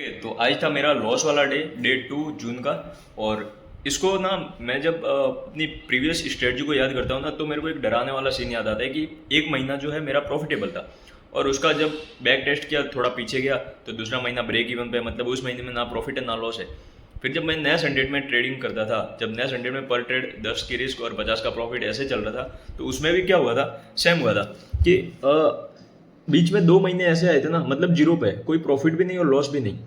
तो आज था मेरा लॉस वाला डे 2 जून का। और इसको ना मैं जब अपनी प्रीवियस स्ट्रेटजी को याद करता हूँ ना, तो मेरे को एक डराने वाला सीन याद आता है कि एक महीना जो है मेरा प्रॉफिटेबल था, और उसका जब बैक टेस्ट किया थोड़ा पीछे गया तो दूसरा महीना ब्रेक इवन पे, मतलब उस महीने में ना प्रॉफिट है ना लॉस है। फिर जब मैं नया संडेट में ट्रेडिंग करता था, जब नया संडेट में पर ट्रेड 10 की रिस्क और 50 का प्रॉफिट ऐसे चल रहा था, तो उसमें भी क्या हुआ था, सेम हुआ था कि बीच में 2 महीने ऐसे आए थे ना, मतलब जीरो पे, कोई प्रॉफिट भी नहीं और लॉस भी नहीं।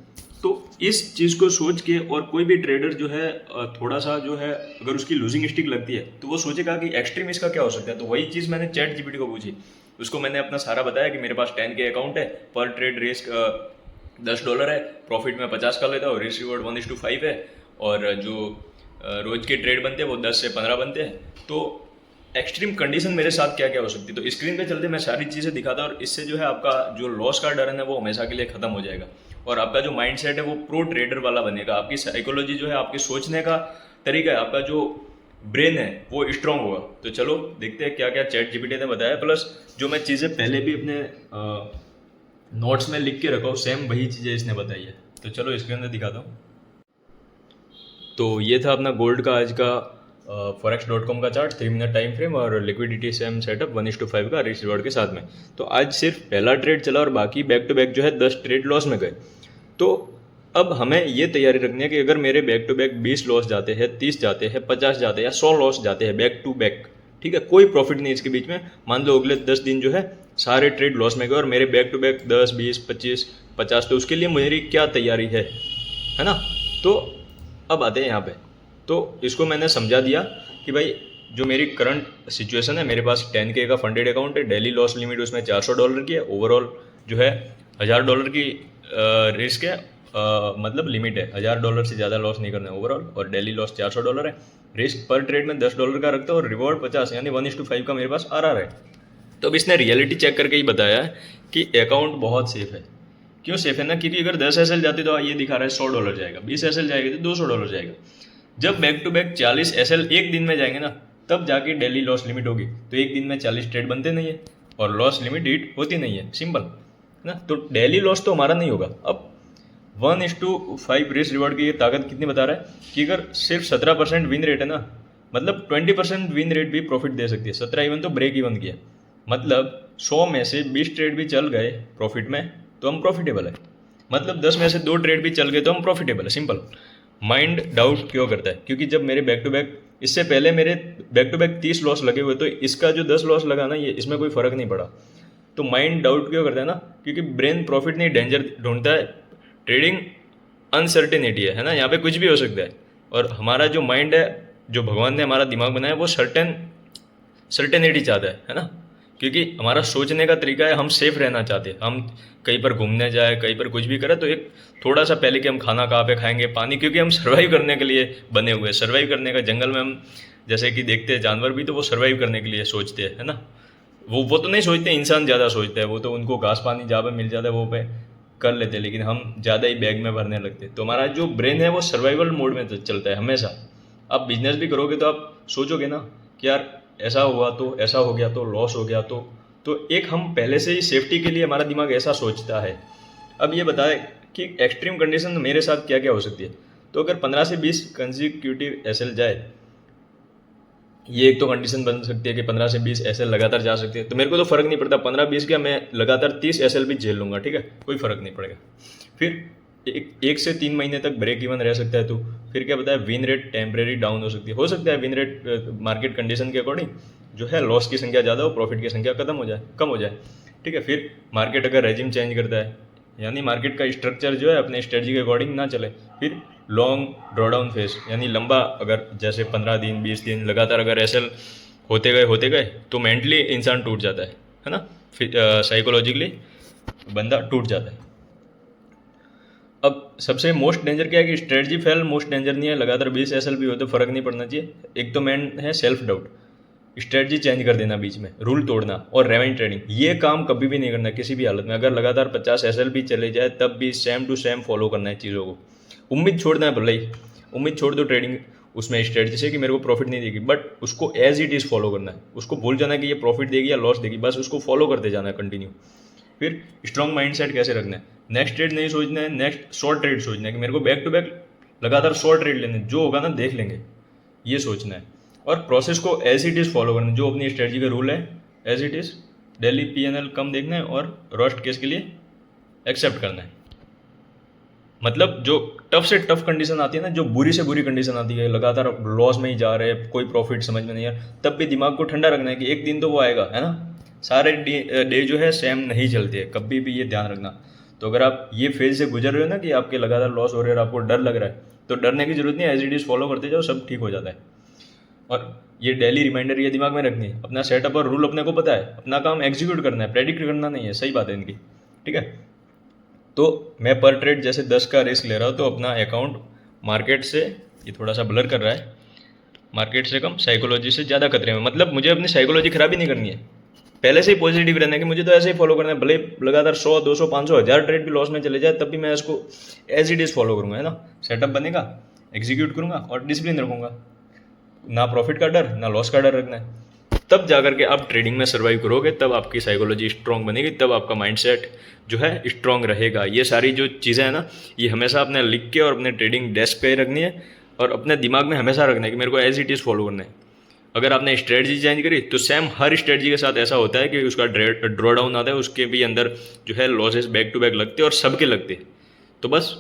तो इस चीज़ को सोच के, और कोई भी ट्रेडर जो है थोड़ा सा जो है, अगर उसकी लूजिंग स्टिक लगती है तो वो सोचेगा कि एक्सट्रीम इसका क्या हो सकता है। तो वही चीज़ मैंने चैट जीपीटी को पूछी, उसको मैंने अपना सारा बताया कि मेरे पास 10 के अकाउंट है, पर ट्रेड रिस्क $10 है, प्रॉफिट में 50 का लेता हूँ, रिस्क रिवॉर्ड 1:5 है, और जो रोज के ट्रेड बनते हैं वो 10 से 15 बनते हैं। तो एक्सट्रीम कंडीशन मेरे साथ क्या क्या हो सकती है, तो स्क्रीन पे चलते मैं सारी चीज़ें दिखाता, और इससे जो है आपका जो लॉस का डर है ना वो हमेशा के लिए खत्म हो जाएगा, और आपका जो माइंड सेट है वो प्रो ट्रेडर वाला बनेगा। आपकी साइकोलॉजी जो है, आपके सोचने का तरीका है, आपका जो ब्रेन है वो स्ट्रांग होगा। तो चलो देखते हैं क्या क्या चैट जीपीटी ने बताया, प्लस जो मैं चीज़ें पहले भी अपने नोट्स में लिख के रखा हूँ, सेम वही चीज़ें इसने बताई है। तो चलो स्क्रीन पे दिखाता हूँ। तो ये था अपना गोल्ड का आज का forex.com का चार्ट, 3 मिनट टाइम फ्रेम, और लिक्विडिटी सेम सेटअप 1:5 का रिस्क रिवॉर्ड के साथ में। तो आज सिर्फ पहला ट्रेड चला और बाकी बैक टू बैक जो है 10 ट्रेड लॉस में गए। तो अब हमें ये तैयारी रखनी है कि अगर मेरे बैक टू बैक 20 लॉस जाते हैं, 30 जाते हैं, 50 जाते हैं या 100 लॉस जाते हैं बैक टू बैक, ठीक है, कोई प्रॉफिट नहीं इसके बीच में, मान लो अगले 10 दिन जो है सारे ट्रेड लॉस में गए और मेरे बैक टू बैक 10, 20, 25, 50, तो उसके लिए मेरी क्या तैयारी है ना। तो अब आते हैं यहाँ पे। तो इसको मैंने समझा दिया कि भाई जो मेरी करंट सिचुएशन है, मेरे पास 10K का फंडेड अकाउंट है, डेली लॉस लिमिट उसमें $400 की है, ओवरऑल जो है $1000 की रिस्क है, मतलब लिमिट है, $1000 से ज़्यादा लॉस नहीं करना है ओवरऑल, और डेली लॉस $400 है, रिस्क पर ट्रेड में $10 का रखता है, और रिवॉर्ड 50 यानी 1:5 का मेरे पास RR है। तो अब इसने रियलिटी चेक करके ही बताया है कि अकाउंट बहुत सेफ है। क्यों सेफ है ना, क्योंकि अगर 10 SL जाती तो ये दिखा रहा है $100 जाएगा, 20 SL जाएगी तो $200 जाएगा। जब बैक टू बैक 40 SL एक दिन में जाएंगे ना, तब जाके डेली लॉस लिमिट होगी। तो एक दिन में 40 ट्रेड बनते नहीं है और लॉस लिमिट हिट होती नहीं है, सिंपल ना। तो डेली लॉस तो हमारा नहीं होगा। अब 1:5 रिस्क रिवॉर्ड की ये ताकत कितनी बता रहा है कि अगर सिर्फ 17% विन रेट है ना, मतलब 20% विन रेट भी प्रॉफिट दे सकती है। 17 इवन तो ब्रेक इवन किया, मतलब 100 में से 20 ट्रेड भी चल गए प्रॉफिट में तो हम प्रॉफिटेबल है, मतलब 10 में से 2 ट्रेड भी चल गए तो हम प्रॉफिटेबल है, सिंपल। माइंड डाउट क्यों करता है, क्योंकि जब मेरे बैक टू बैक, इससे पहले मेरे बैक टू बैक 30 लॉस लगे हुए, तो इसका जो 10 लॉस लगा ना, ये इसमें कोई फ़र्क नहीं पड़ा। तो माइंड डाउट क्यों करता है ना, क्योंकि ब्रेन प्रॉफिट नहीं डेंजर ढूंढता है। ट्रेडिंग अनसर्टेनिटी है ना, यहाँ पे कुछ भी हो सकता है। और हमारा जो माइंड है, जो भगवान ने हमारा दिमाग बनाया, वो सर्टेनिटी चाहता है ना, क्योंकि हमारा सोचने का तरीका है, हम सेफ रहना चाहते हैं। हम कहीं पर घूमने जाए, कहीं पर कुछ भी करें, तो एक थोड़ा सा पहले कि हम खाना कहाँ पे खाएंगे, पानी, क्योंकि हम सर्वाइव करने के लिए बने हुए हैं। सर्वाइव करने का, जंगल में हम जैसे कि देखते हैं जानवर भी, तो वो सर्वाइव करने के लिए सोचते हैं, है ना। वो तो नहीं सोचते, इंसान ज़्यादा सोचते हैं। वो तो उनको घास पानी जहाँ पे मिल जाता है वो पे कर लेते हैं, लेकिन हम ज़्यादा ही बैग में भरने लगते हैं। तो हमारा जो ब्रेन है वो सर्वाइवल मोड में चलता है हमेशा। आप बिजनेस भी करोगे तो आप सोचोगे ना कि यार ऐसा हुआ तो, ऐसा हो गया तो, लॉस हो गया तो एक हम पहले से ही सेफ्टी के लिए हमारा दिमाग ऐसा सोचता है। अब ये बताए कि एक्सट्रीम कंडीशन मेरे साथ क्या क्या हो सकती है। तो अगर 15 से 20 कंसिक्यूटिव SL जाए, ये एक तो कंडीशन बन सकती है कि 15 से 20 SL लगातार जा सकती है। तो मेरे को तो फ़र्क नहीं पड़ता, 15-20 क्या, मैं लगातार 30 SL भी झेल लूँगा, ठीक है, कोई फ़र्क नहीं पड़ेगा। फिर 1 से 3 महीने तक ब्रेक इवन रह सकता है। तो फिर क्या बताया, विन रेट टेम्परेरी डाउन हो सकता है विन रेट मार्केट कंडीशन के अकॉर्डिंग जो है, लॉस की संख्या ज़्यादा हो, प्रॉफिट की संख्या कम हो जाए, ठीक है। फिर मार्केट अगर रेजिम चेंज करता है, यानी मार्केट का स्ट्रक्चर जो है अपने स्ट्रेटजी के अकॉर्डिंग ना चले, फिर लॉन्ग ड्रॉडाउन फेज, यानी लंबा, अगर जैसे 15 दिन 20 दिन लगातार अगर SL होते गए तो मेंटली इंसान टूट जाता है ना, फिर साइकोलॉजिकली बंदा टूट जाता है। अब सबसे मोस्ट डेंजर क्या है कि स्ट्रेटजी फेल मोस्ट डेंजर नहीं है, लगातार 20 SL भी हो तो फ़र्क नहीं पड़ना चाहिए। एक तो मेन है सेल्फ डाउट, स्ट्रेटजी चेंज कर देना बीच में, रूल तोड़ना, और रेवेन्यू ट्रेडिंग, ये काम कभी भी नहीं करना किसी भी हालत में। अगर लगातार 50 SL भी चले जाए तब भी सेम टू सेम फॉलो करना है चीज़ों को। उम्मीद छोड़ना है, भले ही उम्मीद छोड़ दो ट्रेडिंग उसमें स्ट्रेटजी से कि मेरे को प्रॉफिट नहीं देगी, बट उसको एज इट इज़ फॉलो करना है। उसको भूल जाना है कि ये प्रॉफिट देगी या लॉस देगी, बस उसको फॉलो करते जाना है कंटिन्यू। फिर स्ट्रॉन्ग माइंडसेट कैसे रखना है, नेक्स्ट ट्रेड नहीं सोचना है, नेक्स्ट शॉर्ट ट्रेड सोचना है कि मेरे को बैक टू बैक लगातार शॉर्ट ट्रेड लेने, जो होगा ना देख लेंगे, ये सोचना है। और प्रोसेस को एज इट इज़ फॉलो करना है, जो अपनी स्ट्रेटजी का रूल है as it is. Daily PnL कम देखना है और वर्स्ट केस के लिए एक्सेप्ट करना है। मतलब जो टफ से टफ कंडीशन आती है ना, जो बुरी से बुरी कंडीशन आती है, लगातार लॉस में ही जा रहे हैं, कोई प्रॉफिट समझ में नहीं है, तब भी दिमाग को ठंडा रखना है कि एक दिन तो वो आएगा, है ना। सारे डे जो है सेम नहीं चलते हैं, कभी भी ये ध्यान रखना। तो अगर आप ये फेज से गुजर रहे हो ना कि आपके लगातार लॉस हो रहे हैं और आपको डर लग रहा है, तो डरने की जरूरत नहीं है, एज इट इज़ फॉलो करते जाओ, सब ठीक हो जाता है। और ये डेली रिमाइंडर ये दिमाग में रखनी है, अपना सेटअप और रूल अपने को पता है, अपना काम एग्जीक्यूट करना है, प्रेडिक्ट करना नहीं है। सही बात है इनकी, ठीक है। तो मैं पर ट्रेड जैसे 10 का रिस्क ले रहा हूँ, तो अपना अकाउंट मार्केट से, ये थोड़ा सा ब्लर कर रहा है, मार्केट से कम साइकोलॉजी से ज़्यादा खतरे में। मतलब मुझे अपनी साइकोलॉजी खराब ही नहीं करनी है, पहले से ही पॉजिटिव रहना है कि मुझे तो ऐसे ही फॉलो करना है, भले लगातार 100 200 500 1000 ट्रेड भी लॉस में चले जाए, तब भी मैं इसको एज इट इज़ फॉलो करूँगा, है ना। सेटअप बनेगा, एग्जीक्यूट करूँगा और डिसिप्लिन रखूँगा, ना प्रॉफिट का डर ना लॉस का डर रखना है। तब जाकर के आप ट्रेडिंग में सर्वाइव करोगे, तब आपकी साइकोलॉजी स्ट्रांग बनेगी, तब आपका माइंडसेट जो है स्ट्रांग रहेगा। ये सारी जो चीज़ें हैं ना, ये हमेशा अपने लिख के और अपने ट्रेडिंग डेस्क पे रखनी है और अपने दिमाग में हमेशा रखना है कि मेरे को एज इट इज़ फॉलो करना है। अगर आपने स्ट्रेटजी चेंज करी तो सेम हर स्ट्रेटजी के साथ ऐसा होता है कि उसका ड्रॉ डाउन आता है, उसके भी अंदर जो है लॉसेस बैक टू बैक लगते हैं और सबके लगते। तो बस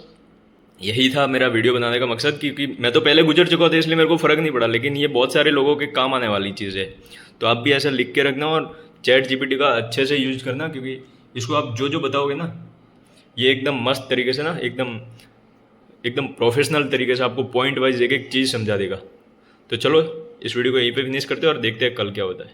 यही था मेरा वीडियो बनाने का मकसद, क्योंकि मैं तो पहले गुजर चुका था इसलिए मेरे को फ़र्क नहीं पड़ा, लेकिन ये बहुत सारे लोगों के काम आने वाली चीज़ है। तो आप भी ऐसा लिख के रखना और चैट जीपीटी का अच्छे से यूज करना, क्योंकि इसको आप जो जो बताओगे ना, ये एकदम मस्त तरीके से ना, एकदम एकदम प्रोफेशनल तरीके से आपको पॉइंट वाइज एक एक चीज़ समझा देगा। तो चलो इस वीडियो को यहीं पे फिनिश करते हैं और देखते हैं कल क्या होता है।